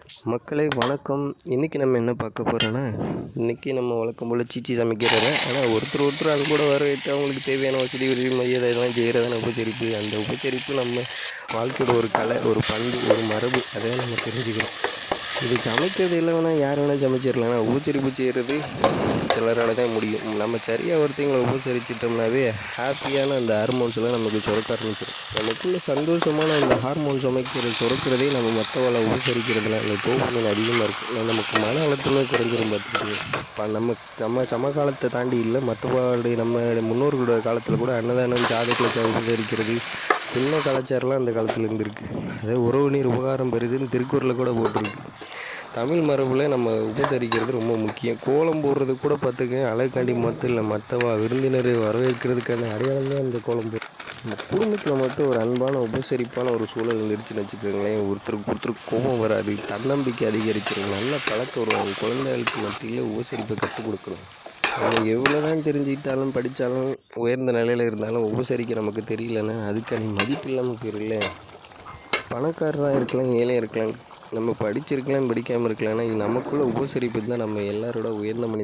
மக்களே வணக்கம். இன்றைக்கி நம்ம என்ன பார்க்க போகிறோன்னா, இன்றைக்கி நம்ம வழக்கம் போல் சீச்சி சமைக்கிறத, ஆனால் ஒருத்தர் அது கூட வரவேற்று அவங்களுக்கு தேவையான வசதி உதவி மரியாதை இதெல்லாம் செய்கிறதான உபசரிப்பு. அந்த உபசரிப்பு நம்ம வாழ்க்கையோட ஒரு கலை, ஒரு பண்பு, ஒரு மரபு. அதை நம்ம தெரிஞ்சுக்கிறோம். இது சமைக்கிறது இல்லை வேணால் யார் வேணால் சமைச்சிடலாம். ஆனால் உபசரிப்பு செய்கிறது சிலரால் தான் முடியும். நம்ம சரியாக ஒருத்தங்களை உபசரிச்சிட்டோம்னாவே ஹாப்பியான அந்த ஹார்மோன்ஸ்லாம் நமக்கு சுரக்க ஆரம்பிச்சிடும். நமக்குள்ள சந்தோஷமான அந்த ஹார்மோன் சுரக்கிறதே நம்ம மற்றவங்களை உபசரிக்கிறதுல அந்த டோபமைன் அதிகமாக இருக்கும். நமக்கு மன அழுத்தமே குறைஞ்சிரும் பார்த்துட்டு. இப்போ நம்ம சமகாலத்தை தாண்டி இல்லை, மற்றவங்களுடைய நம்ம முன்னோர்களோட காலத்தில் கூட அன்னதானம் ஜாதகத்தை உபசரிக்கிறது சின்ன கலாச்சாரம்லாம் அந்த காலத்தில் இருந்திருக்கு. அதே உறவு நீர் உபகாரம் பெருசுன்னு திருக்குறளில் கூட போட்டிருக்கு. தமிழ் மரபில் நம்ம உபசரிக்கிறது ரொம்ப முக்கியம். கோலம் போடுறது கூட பார்த்துக்க அழகாண்டி மட்டும் இல்லை, மற்றவா விருந்தினரை வரவேற்கிறதுக்கான அடையாளம் தான் அந்த கோலம் போடுறது. நம்ம குடும்பத்தில் மட்டும் ஒரு அன்பான உபசரிப்பான ஒரு சூழல் இருந்துச்சுன்னு வச்சுக்கோங்களேன், ஒருத்தருக்கு கோபம் வராது, தன்னம்பிக்கை அதிகரிச்சிடும், நல்ல பழக்கம் வரும். குழந்தைகளுக்கு மத்தியில் உபசரிப்பை கற்றுக் கொடுக்கணும். நம்ம எவ்வளோ தான் தெரிஞ்சுக்கிட்டாலும் படித்தாலும் உயர்ந்த நிலையில் இருந்தாலும் உபசரிக்க நமக்கு தெரியலன்னா அதுக்கான மதிப்பு இல்லாமல் போயிடல. பணக்காரராக இருக்கலாம், ஏழையாக இருக்கலாம், நம்ம படிச்சிருக்கலாம், படிக்காமல் இருக்கலாம், ஆனால் நமக்குள்ளே உபசரிப்பு தான் நம்ம எல்லாரோட உயர்ந்த மனித